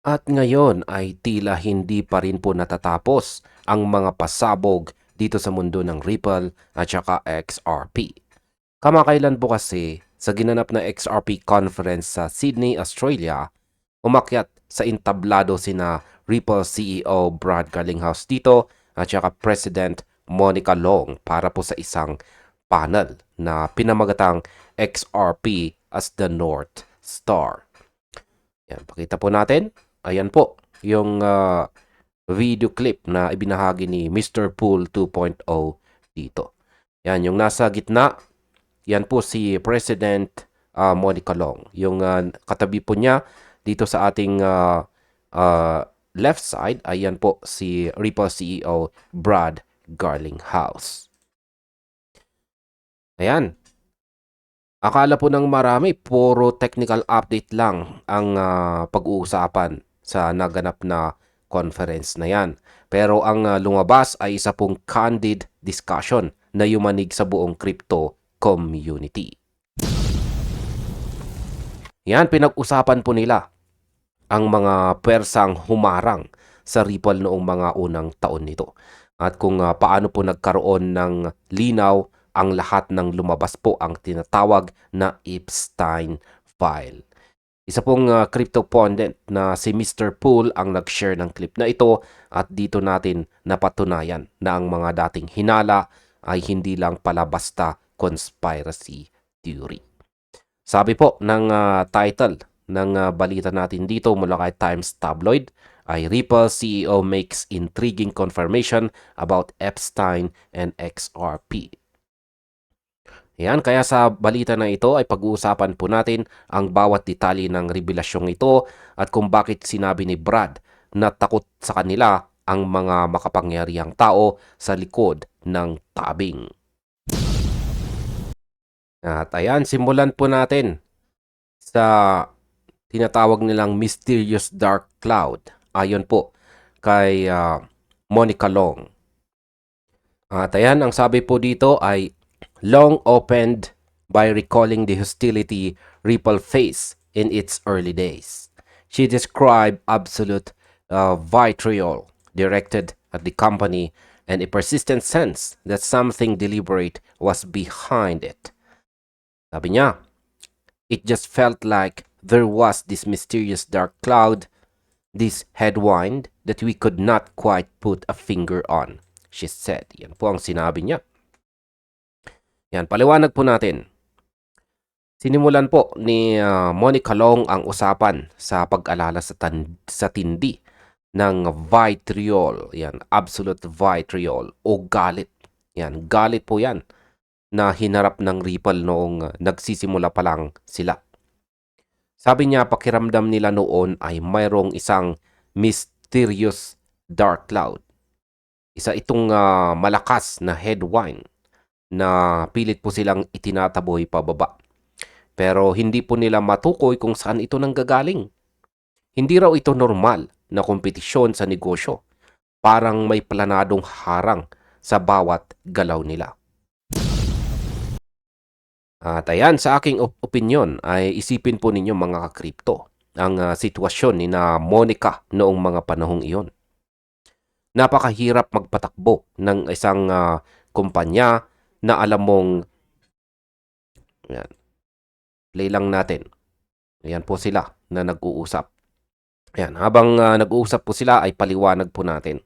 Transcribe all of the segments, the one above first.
At ngayon ay tila hindi pa rin po natatapos ang mga pasabog dito sa mundo ng Ripple at saka XRP. Kamakailan po kasi sa ginanap na XRP conference sa Sydney, Australia, umakyat sa entablado sina Ripple CEO Brad Garlinghouse dito at saka President Monica Long para po sa isang panel na pinamagatang XRP as the North Star. Yan, pakita po natin. Ayan po, yung video clip na ibinahagi ni Mr. Pool 2.0 dito. Yan, yung nasa gitna, yan po si President Monica Long. Yung katabi po niya dito sa ating left side, ayan po si Ripple CEO Brad Garlinghouse. Ayan. Akala po ng marami, puro technical update lang ang pag-uusapan sa naganap na conference na yan. Pero ang lumabas ay isa pong candid discussion na yumanig sa buong crypto community. Yan, pinag-usapan po nila ang mga pwersang humarang sa Ripple noong mga unang taon nito. At kung paano po nagkaroon ng linaw ang lahat ng lumabas po ang tinatawag na Epstein file. Isa pong crypto pundit na si Mr. Pool ang nag-share ng clip na ito at dito natin napatunayan na ang mga dating hinala ay hindi lang pala basta conspiracy theory. Sabi po ng title ng balita natin dito mula kay Times Tabloid ay Ripple CEO makes intriguing confirmation about Epstein and XRP. Yan, kaya sa balita na ito ay pag-uusapan po natin ang bawat detalye ng revelasyong ito at kung bakit sinabi ni Brad na takot sa kanila ang mga makapangyarihang tao sa likod ng tabing. At ayan, simulan po natin sa tinatawag nilang mysterious dark cloud. Ayon po kay Monica Long. At ayan, ang sabi po dito ay Long opened by recalling the hostility Ripple faced in its early days. She described absolute vitriol directed at the company and a persistent sense that something deliberate was behind it. Sabi niya, it just felt like there was this mysterious dark cloud, this headwind that we could not quite put a finger on, she said. Yan po ang sinabi niya. Yan, paliwanag po natin. Sinimulan po ni Monica Long ang usapan sa pag-alala sa tindi ng vitriol. Yan, absolute vitriol o galit. Yan, galit po yan na hinarap ng Ripple noong nagsisimula pa lang sila. Sabi niya, pakiramdam nila noon ay mayroong isang mysterious dark cloud. Isa itong malakas na headwind na pilit po silang itinataboy pababa. Pero hindi po nila matukoy kung saan ito nanggagaling. Hindi raw ito normal na kompetisyon sa negosyo. Parang may planadong harang sa bawat galaw nila. At ayan, sa aking opinyon ay isipin po ninyo mga ka-crypto ang sitwasyon ni na Monica noong mga panahong iyon. Napakahirap magpatakbo ng isang kumpanya na alam mong yan, play lang natin. Ayan po sila na nag-uusap. Ayan, habang nag-uusap po sila ay paliwanag po natin.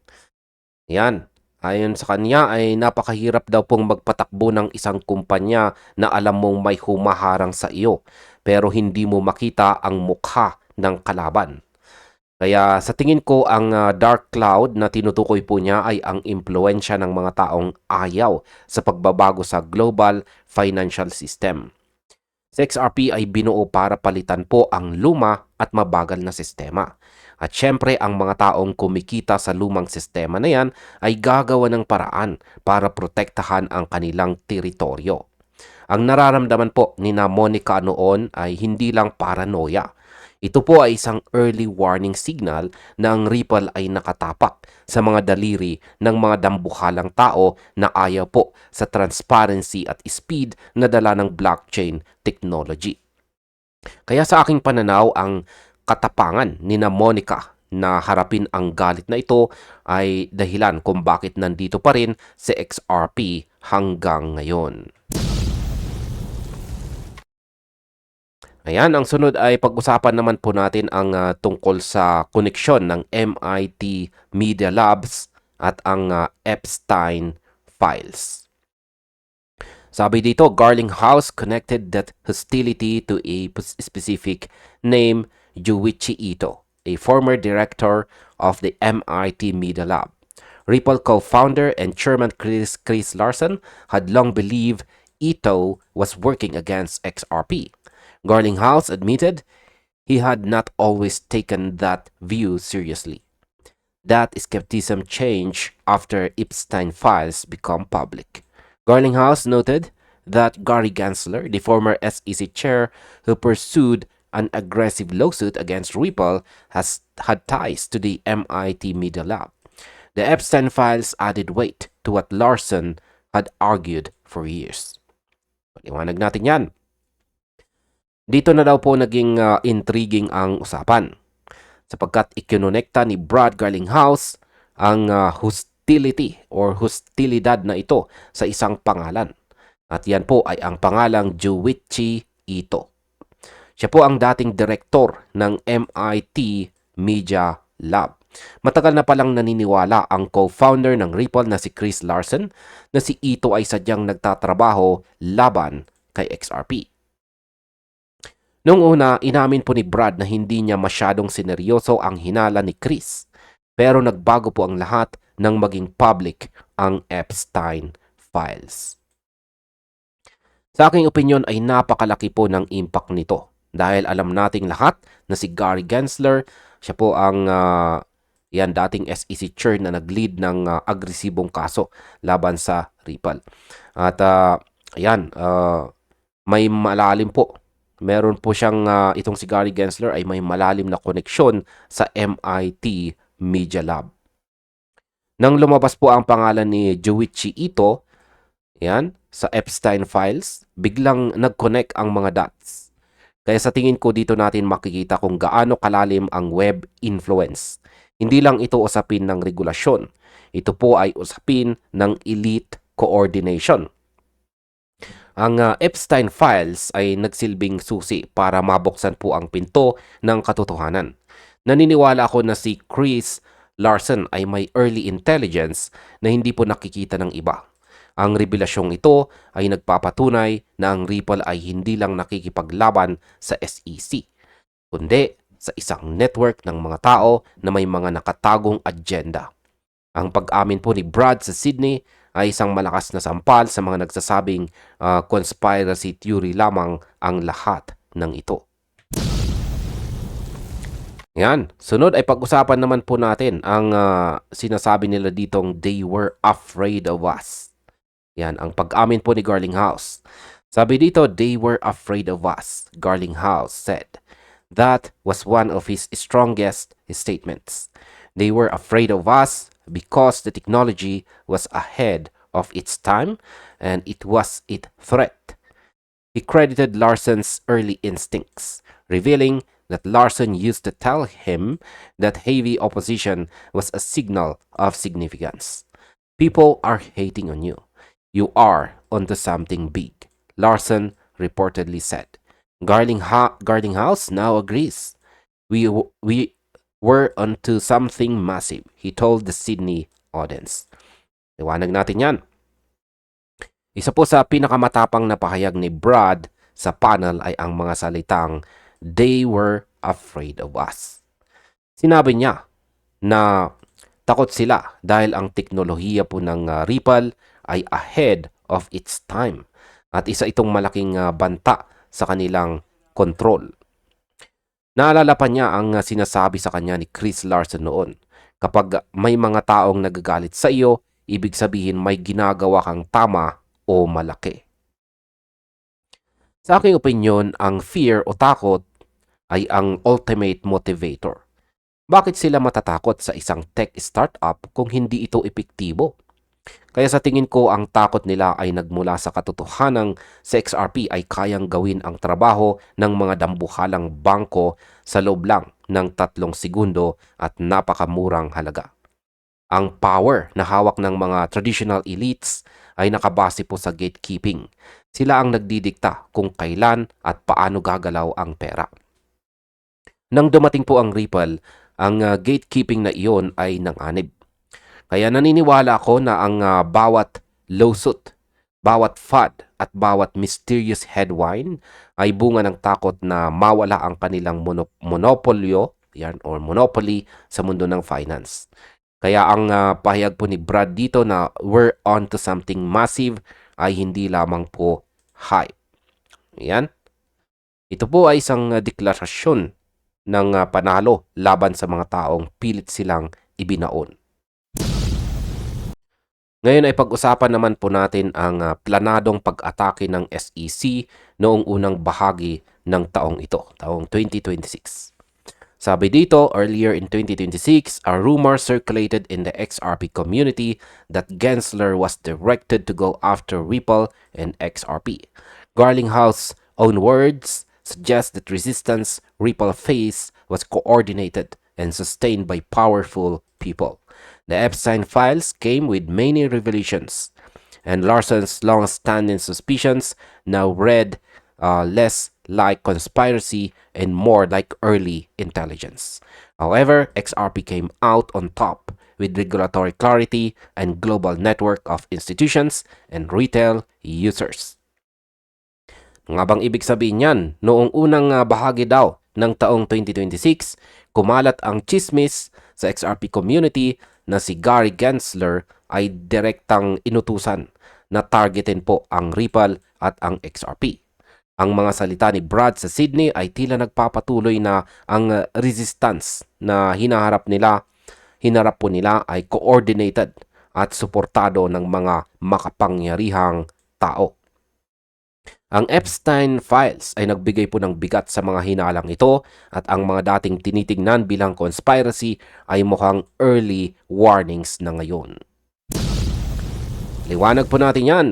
Ayan, ayon sa kanya ay napakahirap daw pong magpatakbo ng isang kumpanya na alam mong may humaharang sa iyo pero hindi mo makita ang mukha ng kalaban. Kaya sa tingin ko ang dark cloud na tinutukoy po niya ay ang impluensya ng mga taong ayaw sa pagbabago sa global financial system. Sa XRP ay binuo para palitan po ang luma at mabagal na sistema. At syempre ang mga taong kumikita sa lumang sistema na yan ay gagawa ng paraan para protektahan ang kanilang teritoryo. Ang nararamdaman po ni na Monica noon ay hindi lang paranoia. Ito po ay isang early warning signal na ang Ripple ay nakatapak sa mga daliri ng mga dambuhalang tao na ayaw po sa transparency at speed na dala ng blockchain technology. Kaya sa aking pananaw, ang katapangan ni na Monica na harapin ang galit na ito ay dahilan kung bakit nandito pa rin si XRP hanggang ngayon. Ayan, ang sunod ay pag-usapan naman po natin ang tungkol sa koneksyon ng MIT Media Labs at ang Epstein Files. Sabi dito, Garlinghouse connected that hostility to a specific name, Juichi Ito, a former director of the MIT Media Lab. Ripple co-founder and chairman Chris Larsen had long believed Ito was working against XRP. Garlinghouse admitted he had not always taken that view seriously. That skepticism changed after Epstein files become public. Garlinghouse noted that Gary Gensler, the former SEC chair who pursued an aggressive lawsuit against Ripple, had ties to the MIT Media Lab. The Epstein files added weight to what Larsen had argued for years. Paliwanag natin yan. Dito na daw po naging intriguing ang usapan sapagkat ikinonekta ni Brad Garlinghouse ang hostility or hostilidad na ito sa isang pangalan. At yan po ay ang pangalang Juichi Ito. Siya po ang dating direktor ng MIT Media Lab. Matagal na palang naniniwala ang co-founder ng Ripple na si Chris Larsen na si Ito ay sadyang nagtatrabaho laban kay XRP. Noong una, inamin po ni Brad na hindi niya masyadong sineryoso ang hinala ni Chris. Pero nagbago po ang lahat nang maging public ang Epstein files. Sa aking opinyon ay napakalaki po ng impact nito dahil alam nating lahat na si Gary Gensler, siya po ang dating SEC chair na nag-lead ng agresibong kaso laban sa Ripple. At may malalim po. Meron po siyang, itong si Gary Gensler ay may malalim na koneksyon sa MIT Media Lab. Nang lumabas po ang pangalan ni Juichi Ito, sa Epstein files, biglang nag-connect ang mga dots. Kaya sa tingin ko dito natin makikita kung gaano kalalim ang web influence. Hindi lang ito usapin ng regulasyon. Ito po ay usapin ng elite coordination. Ang Epstein files ay nagsilbing susi para mabuksan po ang pinto ng katotohanan. Naniniwala ako na si Chris Larsen ay may early intelligence na hindi po nakikita ng iba. Ang revelasyong ito ay nagpapatunay na ang Ripple ay hindi lang nakikipaglaban sa SEC, kundi sa isang network ng mga tao na may mga nakatagong agenda. Ang pag-amin po ni Brad sa Sydney ay isang malakas na sampal sa mga nagsasabing conspiracy theory lamang ang lahat ng ito. Yan. Sunod ay pag-usapan naman po natin ang sinasabi nila ditong they were afraid of us. Yan, ang pag-amin po ni Garlinghouse. Sabi dito, they were afraid of us, Garlinghouse said. That was one of his strongest statements. They were afraid of us because the technology was ahead of its time and it was a threat. He credited Larsen's early instincts, revealing that Larsen used to tell him that heavy opposition was a signal of significance. People are hating on you. You are onto something big, Larsen reportedly said. Garlinghouse now agrees. We were onto something massive, he told the Sydney audience. Iwanag natin yan. Isa po sa pinakamatapang na pahayag ni Brad sa panel ay ang mga salitang, they were afraid of us. Sinabi niya na takot sila dahil ang teknolohiya po ng Ripple ay ahead of its time at isa itong malaking banta sa kanilang control. Naalala pa niya ang sinasabi sa kanya ni Chris Larsen noon, kapag may mga taong nagagalit sa iyo, ibig sabihin may ginagawa kang tama o malaki. Sa aking opinyon, ang fear o takot ay ang ultimate motivator. Bakit sila matatakot sa isang tech startup kung hindi ito epektibo? Kaya sa tingin ko ang takot nila ay nagmula sa katotohanang sa XRP ay kayang gawin ang trabaho ng mga dambuhalang bangko sa loob lang ng 3 segundo at napakamurang halaga. Ang power na hawak ng mga traditional elites ay nakabase po sa gatekeeping. Sila ang nagdidikta kung kailan at paano gagalaw ang pera. Nang dumating po ang Ripple, ang gatekeeping na iyon ay nanganib. Kaya naniniwala ako na ang bawat lawsuit, bawat FUD at bawat mysterious headline ay bunga ng takot na mawala ang kanilang monopolyo, yan, or monopoly sa mundo ng finance. Kaya ang pahayag po ni Brad dito na we're on to something massive ay hindi lamang po hype. Yan. Ito po ay isang deklarasyon ng panalo laban sa mga taong pilit silang ibinaon. Ngayon ay pag-usapan naman po natin ang planadong pag-atake ng SEC noong unang bahagi ng taong ito, taong 2026. Sabi dito, earlier in 2026, a rumor circulated in the XRP community that Gensler was directed to go after Ripple and XRP. Garlinghouse's own words suggest that resistance Ripple faced was coordinated and sustained by powerful people. The Epstein files came with many revelations, and Larson's long-standing suspicions now read less like conspiracy and more like early intelligence. However, XRP came out on top with regulatory clarity and global network of institutions and retail users. Nga bang ibig sabihin yan? Noong unang bahagi daw ng taong 2026, kumalat ang chismis sa XRP community na si Gary Gensler ay direktang inutusan na targetin po ang Ripple at ang XRP. Ang mga salita ni Brad sa Sydney ay tila nagpapatuloy na ang resistance na hinarap po nila ay coordinated at suportado ng mga makapangyarihang tao. Ang Epstein files ay nagbigay po ng bigat sa mga hinalang ito at ang mga dating tinitingnan bilang conspiracy ay mukhang early warnings na ngayon. Liwanag po natin yan.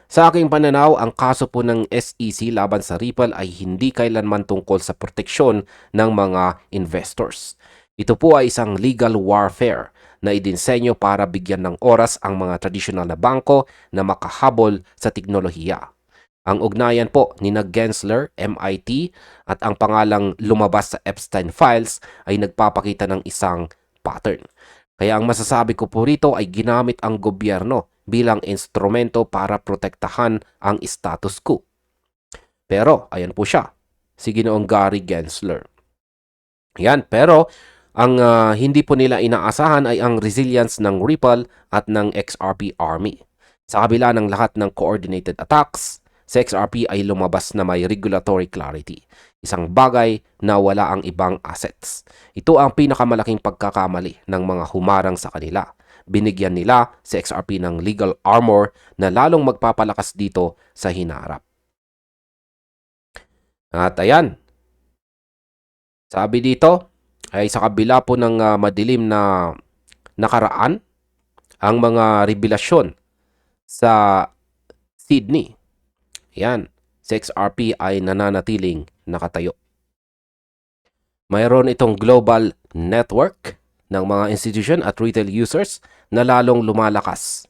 Sa aking pananaw, ang kaso po ng SEC laban sa Ripple ay hindi kailanman tungkol sa proteksyon ng mga investors. Ito po ay isang legal warfare na idinsenyo para bigyan ng oras ang mga tradisyonal na bangko na makahabol sa teknolohiya. Ang ugnayan po ni Gensler, MIT at ang pangalang lumabas sa Epstein files ay nagpapakita ng isang pattern. Kaya ang masasabi ko po rito ay ginamit ang gobyerno bilang instrumento para protektahan ang status quo. Pero ayan po siya, si Ginoong Gary Gensler. Yan, pero ang hindi po nila inaasahan ay ang resilience ng Ripple at ng XRP army. Sa kabila ng lahat ng coordinated attacks, sa XRP ay lumabas na may regulatory clarity. Isang bagay na wala ang ibang assets. Ito ang pinakamalaking pagkakamali ng mga humarang sa kanila. Binigyan nila sa XRP ng legal armor na lalong magpapalakas dito sa hinaharap. At ayan, sabi dito ay sa kabila po ng madilim na nakaraan, ang mga revelasyon sa Sydney, yan, sa XRP ay nananatiling nakatayo. Mayroon itong global network ng mga institution at retail users na lalong lumalakas.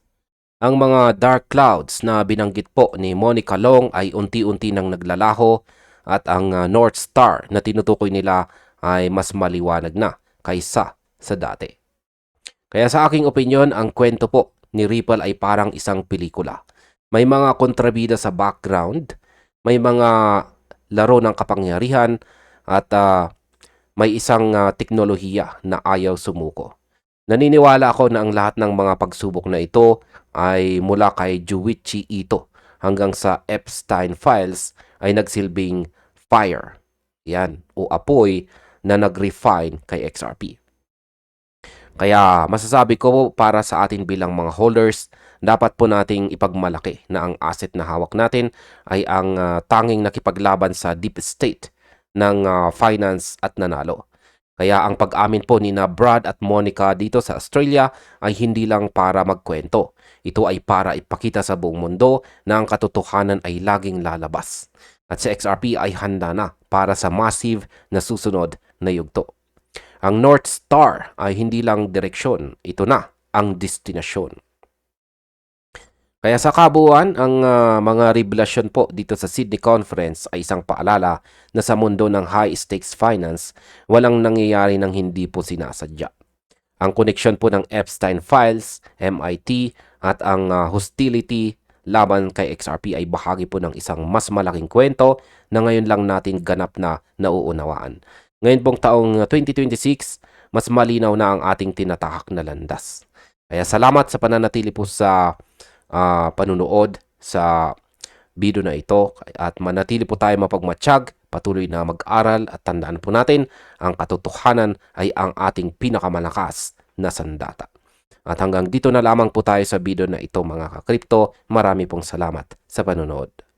Ang mga dark clouds na binanggit po ni Monica Long ay unti-unti nang naglalaho at ang North Star na tinutukoy nila ay mas maliwanag na kaysa sa dati. Kaya sa aking opinyon, ang kwento po ni Ripple ay parang isang pelikula. May mga kontrabida sa background, may mga laro ng kapangyarihan, at may isang teknolohiya na ayaw sumuko. Naniniwala ako na ang lahat ng mga pagsubok na ito ay mula kay Juichi Ito hanggang sa Epstein files ay nagsilbing fire, yan, o apoy na nag-refine kay XRP. Kaya masasabi ko para sa atin bilang mga holders, dapat po nating ipagmalaki na ang asset na hawak natin ay ang tanging nakipaglaban sa deep state ng finance at nanalo. Kaya ang pag-amin po ni na Brad at Monica dito sa Australia ay hindi lang para magkwento. Ito ay para ipakita sa buong mundo na ang katotohanan ay laging lalabas. At si XRP ay handa na para sa massive na susunod na yugto. Ang North Star ay hindi lang direksyon, ito na ang destinasyon. Kaya sa kabuuan, ang mga revelasyon po dito sa Sydney Conference ay isang paalala na sa mundo ng high-stakes finance, walang nangyayari ng hindi po sinasadya. Ang koneksyon po ng Epstein Files, MIT, at ang hostility laban kay XRP ay bahagi po ng isang mas malaking kwento na ngayon lang natin ganap na nauunawaan. Ngayon pong taong 2026, mas malinaw na ang ating tinatahak na landas. Kaya salamat sa pananatili po sa panunood sa video na ito at manatili po tayo mapagmatsyag, patuloy na mag-aral at tandaan po natin ang katotohanan ay ang ating pinakamalakas na sandata. At hanggang dito na lamang po tayo sa video na ito mga ka-crypto. Marami pong salamat sa panunood.